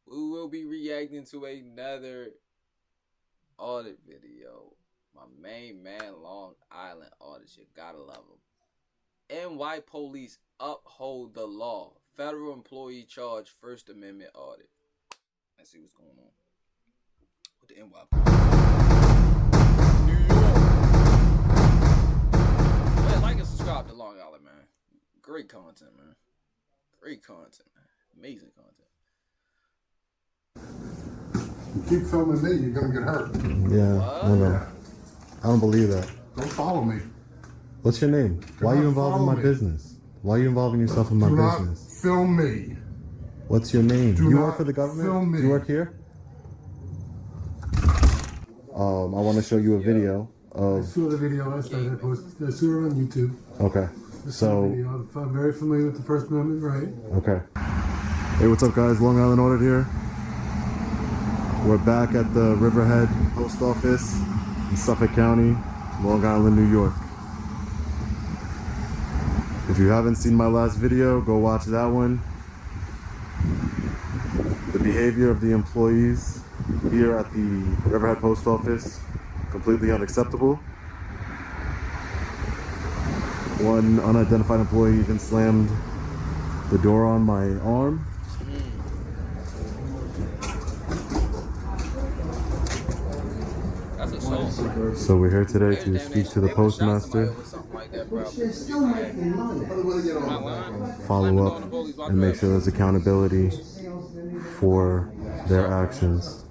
we will be reacting to another audit video. My main man, Long Island audit. You gotta love him. NY police uphold the law. Federal employee charge First Amendment audit. Let's see what's going on with the NY police. New York. Man, like and subscribe to Long Island, man. Great content, man. Great content, man. Amazing content. You keep filming me, you're gonna get hurt. Yeah, no. I don't believe that. Don't follow me. What's your name? Why are you involved in my business? Why are you involving yourself in my business? Do not film me. What's your name? Do you work for the government? Film me. Do you work here? I want to show you a video of... I saw the video last night. I posted. I saw it on YouTube. Okay. So... I'm very familiar with the First Amendment, right? Okay. Hey, what's up, guys? Long Island Audit here. We're back at the Riverhead Post Office in Suffolk County, Long Island, New York. If you haven't seen my last video, go watch that one. The behavior of the employees here at the Riverhead Post Office, completely unacceptable. One unidentified employee even slammed the door on my arm. So we're here today to speak to the postmaster, follow up, and make sure there's accountability for their actions.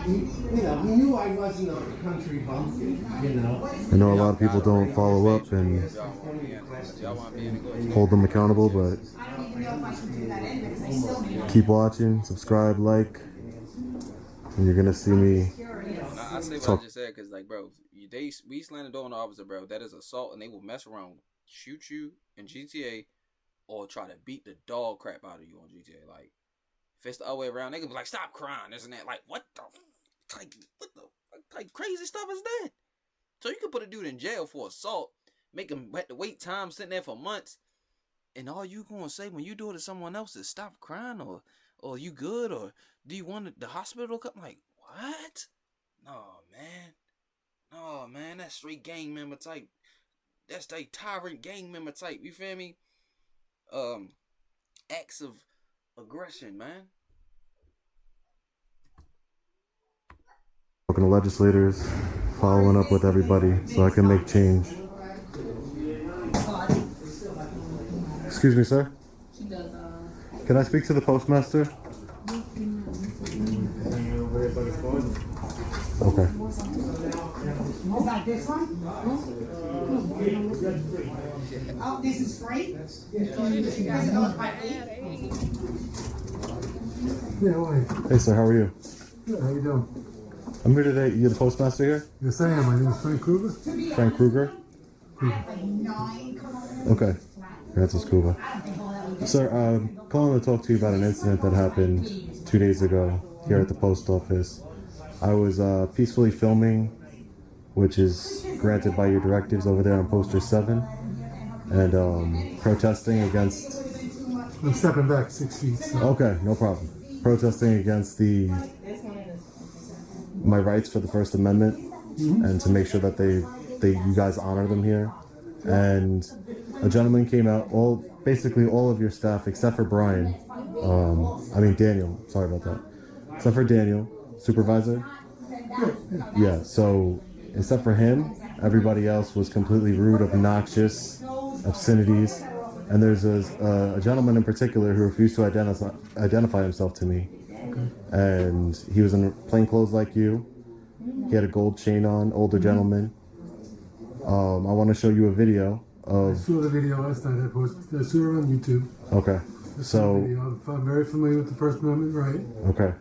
He knew I wasn't a country bumpkin, I know a lot of people don't follow up and hold them accountable, but keep watching, subscribe, like, and you're gonna see me. I say what I just said because, like, bro, we slam the door on the officer, bro. That is assault, and they will mess around, shoot you in GTA, or try to beat the dog crap out of you on GTA. Like, if it's the other way around, they can be like, "Stop crying," isn't that? Like, what the crazy stuff is that? So you can put a dude in jail for assault, make him have to wait time sitting there for months, and all you gonna say when you do it to someone else is stop crying, or you good, or do you want the hospital to come? Like, what? No, man, that's straight gang member type. That's the tyrant gang member type. You feel me? Acts of aggression, man. Talking to legislators, following up with everybody so I can make change. Excuse me, sir. Can I speak to the postmaster? Okay. Is that this one? Oh, this is free? Hey, sir, how are you? Good, how you doing? I'm here today. You're the postmaster here? Yes, I am. My name is Frank Kruger. Frank Kruger? Okay. Francis Kruger. Sir, I'm calling to talk to you about an incident that happened 2 days ago here at the post office. I was peacefully filming, which is granted by your directives over there on poster 7, and protesting against... I'm stepping back 6 feet. So. Okay, no problem. Protesting against my rights for the First Amendment, and to make sure that you guys honor them here. And a gentleman came out, basically all of your staff except for Brian, Daniel, sorry about that, except for Daniel, supervisor. Yeah, so except for him, everybody else was completely rude, obnoxious, obscenities. And there's a gentleman in particular who refused to identify himself to me. And he was in plain clothes like you. He had a gold chain on, older gentleman. I want to show you a video of... I saw the video last night. I saw it on YouTube. Okay, so... I'm very familiar with the First Amendment, right? Okay.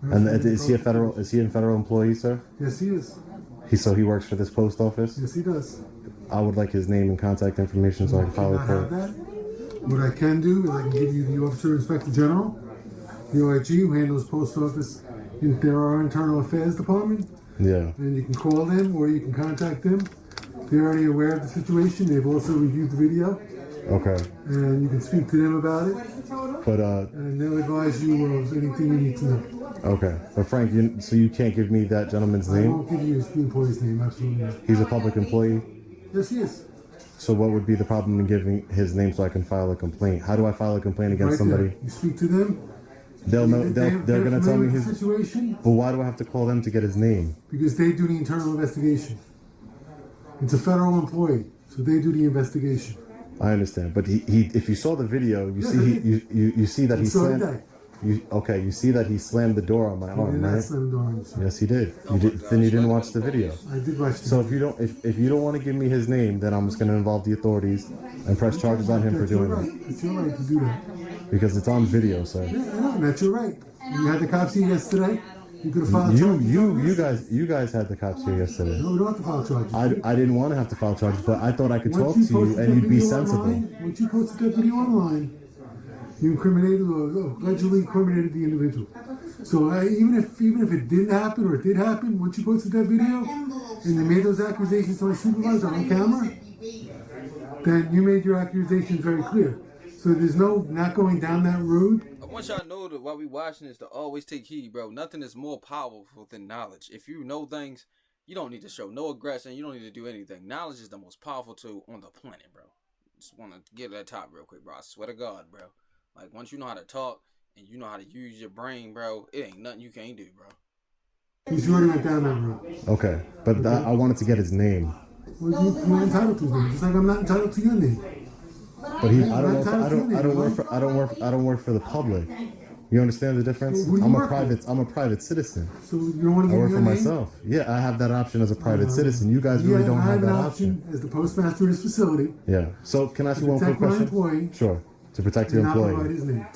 And is he a federal employee, sir? Yes, he is. So he works for this post office? Yes, he does. I would like his name and contact information so I can follow up. What I can do is I can give you the Officer Inspector General, the OIG, who handles post office. There are internal affairs department. Yeah. And you can call them or you can contact them. They're already aware of the situation. They've also reviewed the video. Okay. And you can speak to them about it. But And they'll advise you of anything you need to know. okay. But Frank, so you can't give me that gentleman's I name? won't give you the employee's name, absolutely not. He's a public employee. Yes, he is. So what would be the problem in giving his name so I can file a complaint? How do I file a complaint against Right somebody? there. You speak to them. They'll know. They're going to tell me the his. situation But why do I have to call them to get his name? because they do the internal investigation. It's a federal employee, so they do the investigation. I understand, but he if you saw the video, you Yes, see I he, did. you see that he So did slammed. I. You see that he slammed the door on my I did arm, not right? slam the door on you, sir. Yes, he did. You did. Then you didn't watch the video. I did watch the So if you don't want to give me his name, then I'm just going to involve the authorities and press charges on him for That's your doing right. that It's your right to do that. because it's on video, sir. Yeah, I know, and that's your right. You had the cops here yesterday. You could have filed charges. You guys had the cops here yesterday. No, we don't have to file charges. I didn't want to have to file charges, but I thought I could talk Once to you posted and that you'd be video sensible. online, once you posted that video online, you incriminated or allegedly incriminated the individual. So even if it didn't happen or it did happen, once you posted that video and they made those accusations to my supervisor on camera, then you made your accusations very clear. So there's no not going down that road. I want y'all to know that while we watching this to always take heed, bro. Nothing is more powerful than knowledge. If you know things, you don't need to show no aggression. You don't need to do anything. Knowledge is the most powerful tool on the planet, bro. Just want to get to that top real quick, bro. I swear to God, bro. Like, once you know how to talk and you know how to use your brain, bro, it ain't nothing you can't do, bro. He's already went down that road. Okay, but I wanted to get his name. Well, you're not entitled to his name, just like I'm not entitled to your name. But I don't work for the public. You understand the difference? Who do you work for? I'm a private citizen. So you don't want I to give work me for your name? myself. Yeah, I have that option as a private citizen. You guys really don't I have have that an option. as the postmaster of this facility. Yeah. So can I ask you one quick Protect my question? employee. Sure. To protect Do your not provide employee. his name.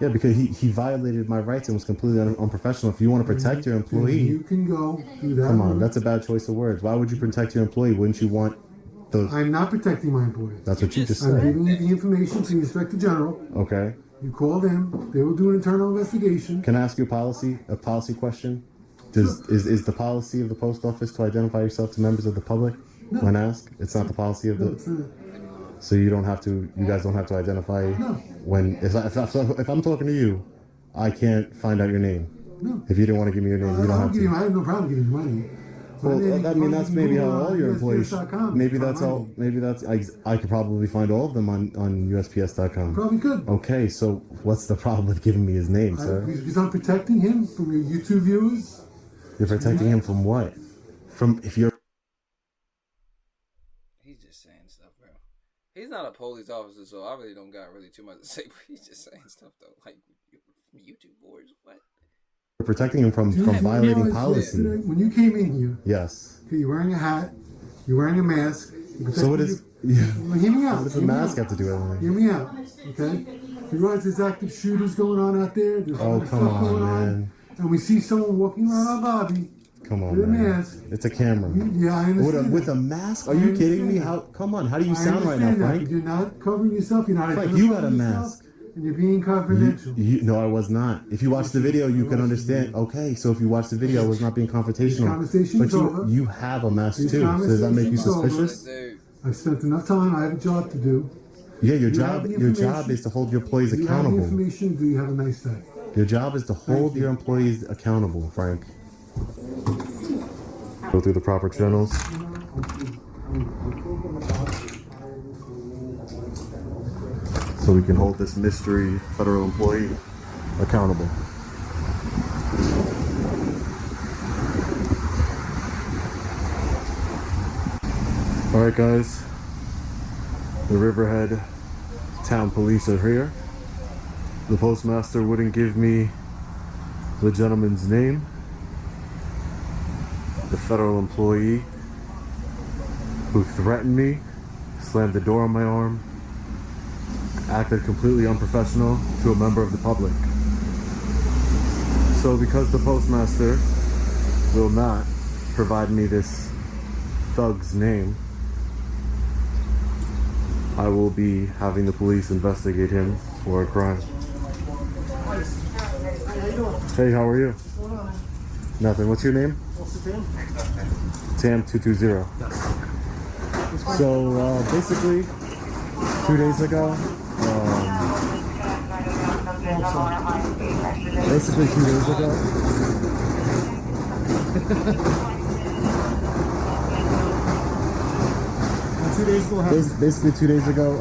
Yeah, because he violated my rights and was completely unprofessional. If you want to protect your You employee, can go through that. come on, route. that's a bad choice of words. Why would you protect your employee? Wouldn't you want those? I'm not protecting my employee. That's what you just I'm said. giving you the information to the Inspector General. Okay. You call them. They will do an internal investigation. Can I ask you a policy question? Is the policy of the post office to identify yourself to members of the public when asked? It's not the policy of No, the. it's not. So you guys don't have to identify when if I'm talking to you, I can't find out your name. No. If you didn't want to give me your name, you don't have to. I have no problem giving you my name. Well, I mean that's maybe how all your employees. Maybe that's all. all. Maybe that's I could probably find all of them on USPS.com. Probably could. Okay, so what's the problem with giving me his name, sir? Because I'm protecting him from your YouTube viewers. You're protecting him from what? From if you're. He's just saying stuff, bro. He's not a police officer, so I really don't got too much to say, but he's just saying stuff, though. Like, YouTube boards, what? Protecting him from violating policy. When you came in here, Yes. okay, you're wearing a hat, you're wearing a mask. So what is? Yeah. Well, hear me out. What does a hear me mask out. have to do with anything? Hear me out, okay? You realize there's active shooters going on out there. There's Oh, other come stuff on, going man. And we see someone walking around our lobby Come on, with a man. mask. It's a camera. Yeah, I understand. With a mask? Are I you kidding understand me? that. How? Come on. How do you I sound right now, understand that, Frank? but you're not covering yourself. You're not Frank, you got a identifying yourself, mask. and you're being confidential. No, I was not. If you watch the video, you can understand. Okay, so if you watch the video, I was not being confrontational. conversation's But over. you have a mask This too. So does that make you conversation's over. suspicious? Dude, I've spent enough time. I have a job to do. Yeah, your You have job. the Your job information. is to hold your employees You have the accountable. information. Do you have a nice day? Your job is to hold your employees accountable, Frank. Go through the proper channels. So we can hold this mystery federal employee accountable. Alright guys, the Riverhead Town Police are here. The postmaster wouldn't give me the gentleman's name. The federal employee who threatened me, slammed the door on my arm, acted completely unprofessional to a member of the public. So because the postmaster will not provide me this thug's name, I will be having the police investigate him for a crime. Hey, how are you? Nothing. What's your name? Tam 220. So basically, 2 days ago. Basically 2 days ago. 2 days ago, Basically 2 days ago,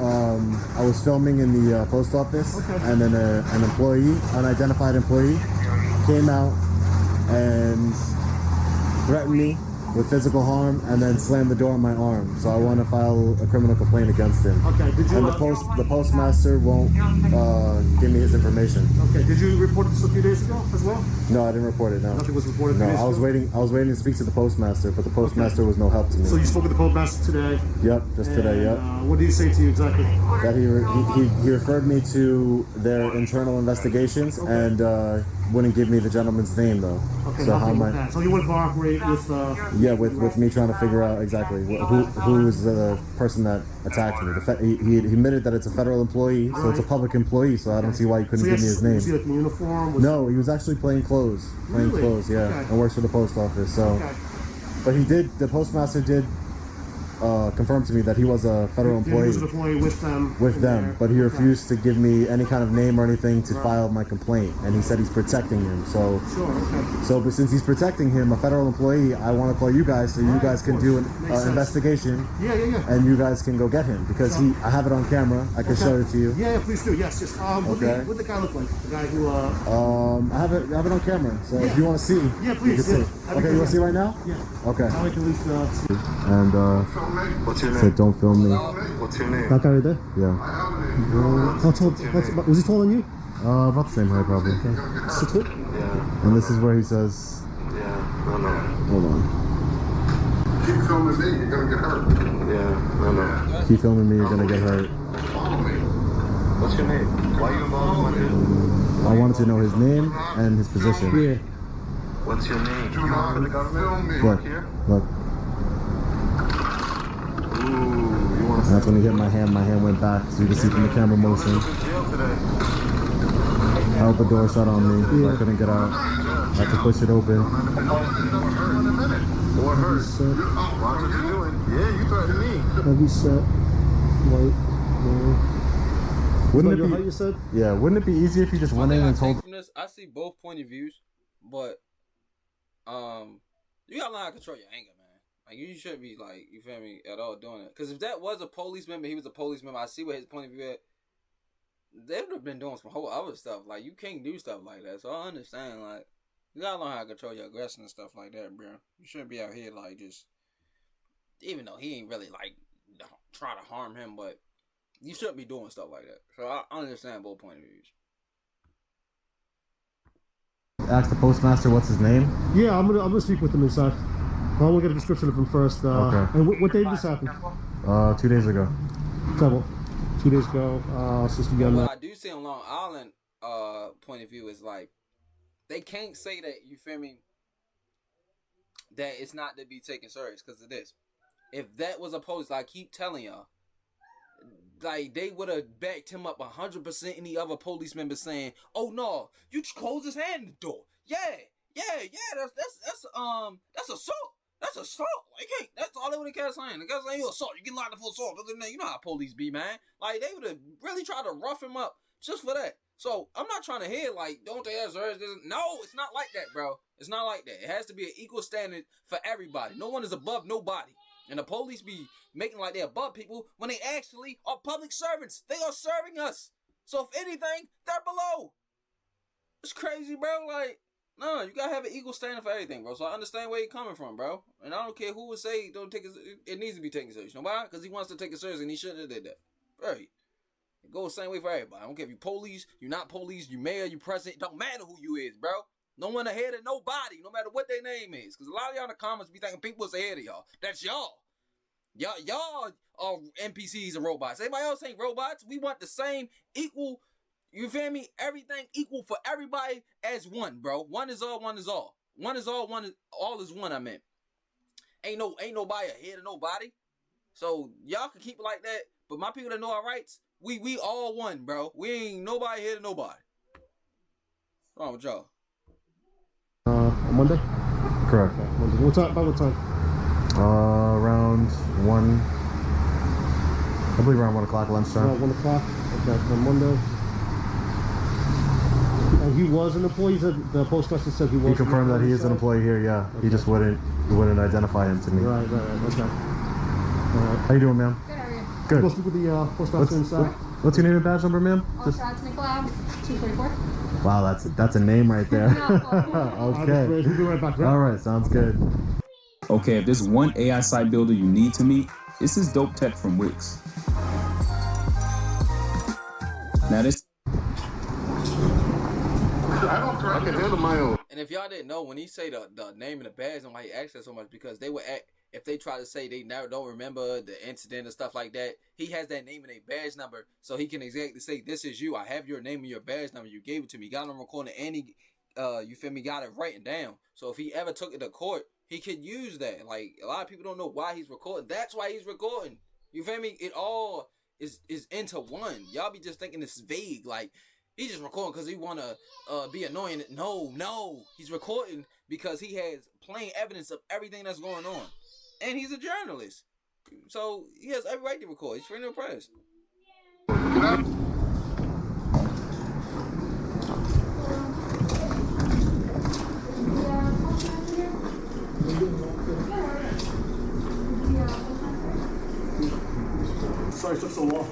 I was filming in the post office, and then an employee, unidentified employee, came out and threatened me with physical harm, and then slammed the door on my arm. So I want to file a criminal complaint against him. Okay, did you? And the postmaster won't give me his information. Okay, did you report this a few days ago as well? No, I didn't report it. No. Nothing was reported. No, I was waiting to speak to the postmaster, but the postmaster was no help to me. So you spoke with the postmaster today? Yep, just today. Yep. What did he say to you exactly? That he referred me to their internal investigations, and wouldn't give me the gentleman's name though. Okay, so how am I? So you would cooperate with? Yeah, with me trying to figure out exactly who is the person that attacked me. He admitted that it's a federal employee, so it's a public employee. So I don't see why you couldn't give me his name. Was he like in uniform? No, he was actually playing clothes. Yeah, and works for the post office. So, but the postmaster did confirmed to me that he was a federal employee. He was an employee with them. With them, but he refused to give me any kind of name or anything to file my complaint, and he said he's protecting him. So, but since he's protecting him, a federal employee, I want to call you guys so you guys can do an investigation. Yeah. And you guys can go get him because I have it on camera. I can show it to you. Yeah, please do. Yes. What the guy look like? The guy who. I have it on camera. So if you want to see, yeah, please. You can see. Okay, you want to see right now? Yeah. Okay. I can at least see. And what's your name? said, don't film me. What's your name? That guy right there? Yeah. How tall? Was he taller than you? About the same height, probably. Okay. 6 foot? Yeah. And this is where he says, Yeah, I know. hold on. Keep filming me, you're gonna get hurt. Yeah, I know. Keep filming me, you're gonna get hurt. Follow me. What's your name? Why are you involved with my I wanted to know his name and his position. Yeah. What's your name? Do You work for the not government? film me. You Look, work here? look. Ooh, you want to That's when he hit my hand went back, so you can see from the camera motion. in jail today? I held the door shut on me, so I couldn't get out. I had to push it open. What hurt? Watch what you're doing. Yeah, you threatened me. Heavy set. White. Wouldn't it How be? you said? Yeah, wouldn't it be easier if you just went in and told? From this, I see both point of views, but you gotta learn how to control your anger, man. Like you shouldn't be like, you feel me, at all doing it. Because if that was a police member, he was a police member. I see what his point of view at. They would have been doing some whole other stuff. Like you can't do stuff like that. So I understand. Like you gotta learn how to control your aggression and stuff like that, bro. You shouldn't be out here like just, even though he ain't really like try to harm him, but you shouldn't be doing stuff like that. So I understand both point of views. Ask the postmaster what's his name. Yeah, I'm gonna speak with him inside. I want to get a description of him first. Okay. And what day did this happen? 2 days ago. Trouble. 2 days ago. Since we got What I do see on Long Island point of view is like they can't say that, you feel me, that it's not to be taken serious, because it is. If that was opposed, like I keep telling y'all, like they would have backed him up 100%. Any other police member saying, "Oh no, you just close his hand in the door." Yeah. That's assault. That's assault. Like, hey, that's all they would have kept saying. The guy saying you assault, you get locked up for assault. You know how police be, man. Like they would have really tried to rough him up just for that. So I'm not trying to hear like, don't they have serious? No, it's not like that, bro. It's not like that. It has to be an equal standard for everybody. No one is above nobody. And the police be making like they're above people when they actually are public servants. They are serving us. So if anything, they're below. It's crazy, bro. Like, no, you gotta have an equal standard for everything, bro. So I understand where you're coming from, bro. And I don't care who would say don't take it needs to be taken serious. You know why? Because he wants to take it serious and he shouldn't have did that. Right. It goes the same way for everybody. I don't care if you police, you not police, you mayor, you president. It don't matter who you is, bro. No one ahead of nobody, no matter what their name is. Because a lot of y'all in the comments be thinking people is ahead of y'all. That's y'all. Y'all are NPCs and robots. Everybody else ain't robots. We want the same equal, you feel me? Everything equal for everybody as one, bro. One is all, one is all. One is all, all is one, I meant. Ain't nobody ahead of nobody. So y'all can keep it like that. But my people that know our rights, we all one, bro. We ain't nobody ahead of nobody. What's wrong with y'all? on Monday? Correct. Monday. What time? About what time? Around 1. I believe around 1 o'clock lunchtime. About 1 o'clock. Okay, on Monday. And he was an employee. The postmaster said he was. He confirmed that he is an employee here. Yeah, okay. He just wouldn't identify him to me. Right. Okay. How you doing, ma'am? Good, how are you? Good. Go speak with the postmaster inside. What's your name and badge number, ma'am? Shots Nicolau, 244. Wow, that's a name right there. Okay. We'll be right back. All right, sounds good. Okay, if there's one AI site builder you need to meet, it's this dope tech from Wix. Now this. I can handle my own. And if y'all didn't know, when he say the name and the badge and why he asked that so much, because they would act, if they try to say they never don't remember the incident and stuff like that, he has that name and a badge number, so he can exactly say, this is you. I have your name and your badge number. You gave it to me. Got it on recording, and he, you feel me, got it written down. So if he ever took it to court, he could use that. Like, a lot of people don't know why he's recording. That's why he's recording. You feel me? It all is into one. Y'all be just thinking it's vague. Like, he's just recording because he want to be annoying. No. He's recording because he has plain evidence of everything that's going on. And he's a journalist. So he has every right to record. He's freedom of press. Sorry it took so long.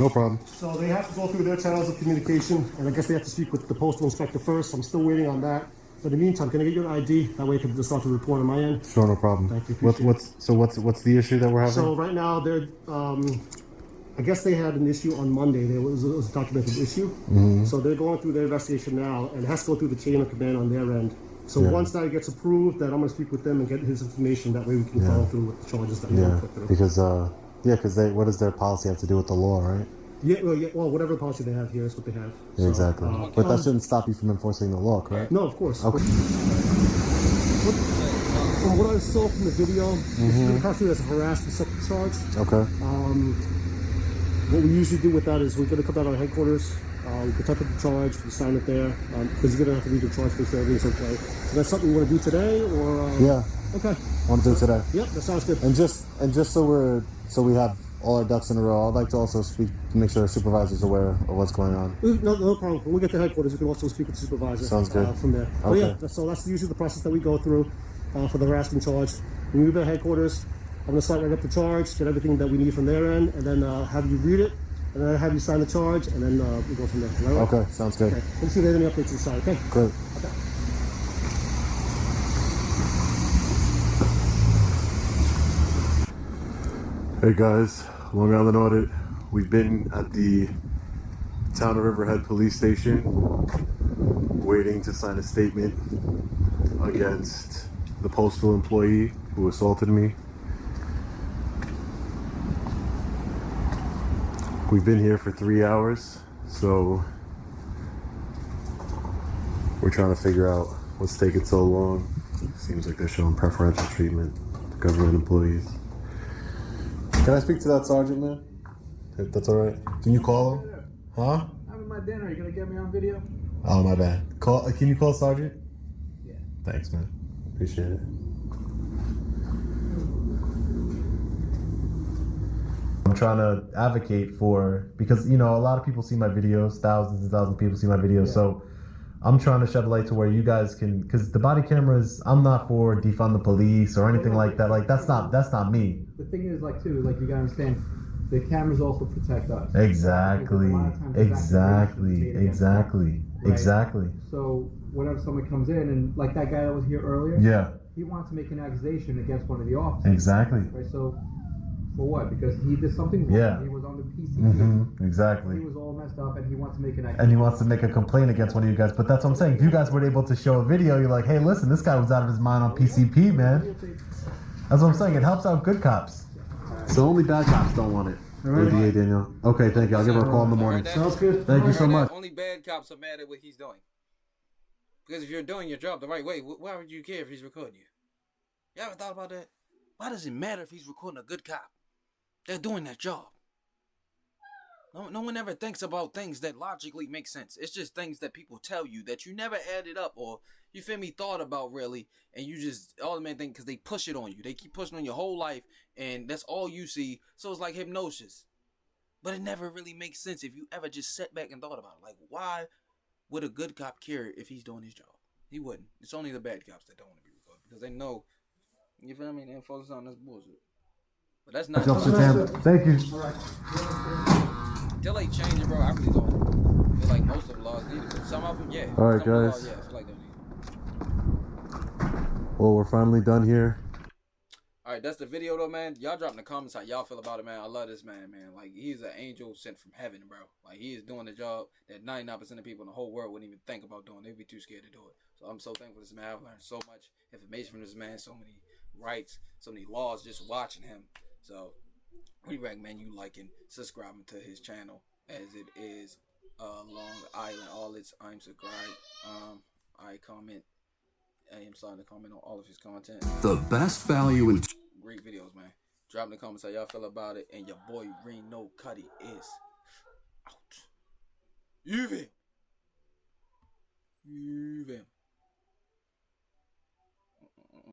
No problem. So they have to go through their channels of communication, and I guess they have to speak with the postal inspector first. I'm still waiting on that. But in the meantime, can I get your ID? That way I can just start to report on my end. Sure, no problem. Thank you. What's the issue that we're having? So right now they're, I guess they had an issue on Monday. It was a documented issue. Mm-hmm. So they're going through their investigation now, and it has to go through the chain of command on their end. So Yeah. once that gets approved, then I'm going to speak with them and get his information. That way we can follow through with the charges that we want to put through. Because what does their policy have to do with the law, right? Well, whatever policy they have here is what they have. Yeah, exactly. But that shouldn't stop you from enforcing the law, correct? No, of course. Okay. From what I saw from the video, it's constituted as a harassment second charge. Okay. What we usually do with that is we're going to come down to our headquarters. We can type up the charge, we sign it there, because you're going to have to read the charge to make sure everything's okay. Is that something you want to do today, or? Yeah. Okay. I want to do it today. Yep, that sounds good. And just so we have all our ducks in a row, I'd like to also speak to make sure the supervisor's aware of what's going on. No problem. When we get to headquarters, we can also speak with the supervisor. Sounds good. From there. Okay. But yeah, so that's usually the process that we go through for the harassment charge. When we get to headquarters, I'm going to start right up the charge, get everything that we need from their end, and then have you read it, and then have you sign the charge, and then we go from there. Right? Okay, sounds good. Okay. Let's see if there's any updates inside, okay? Great. Okay. Hey guys, Long Island Audit. We've been at the Town of Riverhead Police Station waiting to sign a statement against the postal employee who assaulted me. We've been here for 3 hours, so we're trying to figure out what's taking so long. Seems like they're showing preferential treatment to government employees. Can I speak to that sergeant, man? If that's all right. Can you call him? Huh? I'm having my dinner. You gonna get me on video? Oh, my bad. Can you call sergeant? Yeah. Thanks, man. Appreciate it. I'm trying to advocate for, because, you know, a lot of people see my videos, thousands and thousands of people see my videos, so I'm trying to shed a light to where you guys can, because the body cameras, I'm not for defund the police or anything like that. Like, that's not me. The thing is, like, too, like, you gotta understand, the cameras also protect us. Exactly. Exactly. So whenever someone comes in, and like that guy that was here earlier, Yeah. he wanted to make an accusation against one of the officers. Exactly. Right. So for what? Because he did something wrong. Yeah. He was on the PCP. Exactly. He was all messed up, and he wants to make an accusation. And he wants to make a complaint against one of you guys. But that's what I'm saying. If you guys were able to show a video, you're like, hey, listen, this guy was out of his mind on PCP, man. That's what I'm saying. It helps out good cops. So only bad cops don't want it. ADA Daniel. Okay, thank you. I'll give her a call in the morning. Sounds good. Thank you so much. Only bad cops are mad at what he's doing. Because if you're doing your job the right way, why would you care if he's recording you? You ever thought about that? Why does it matter if he's recording a good cop? They're doing their job. No one ever thinks about things that logically make sense. It's just things that people tell you that you never added up or, you feel me, thought about really. And you just automatically think because they push it on you. They keep pushing on your whole life and that's all you see. So it's like hypnosis. But it never really makes sense if you ever just sat back and thought about it. Like, why would a good cop care if he's doing his job? He wouldn't. It's only the bad cops that don't want to be recorded because they know, you feel me? They focus on this bullshit. But that's not Thank you. Until they change it, bro, I really don't feel like most of the laws need it. But some of them, yeah. All right, some of the guys. laws, yeah, I feel like they need it. Well, we're finally done here. All right, that's the video, though, man. Y'all drop in the comments how y'all feel about it, man. I love this man, man. Like, he's an angel sent from heaven, bro. Like, he is doing the job that 99% of people in the whole world wouldn't even think about doing. They'd be too scared to do it. So I'm so thankful for this man. I've learned so much information from this man, so many rights, so many laws just watching him. So we recommend you liking, subscribing to his channel, as it is Long Island. All its I'm subscribed. I comment. I am starting to comment on all of his content. The best value in Great videos, man. Drop in the comments how y'all feel about it. And your boy Reno Cuddy is out. Evie.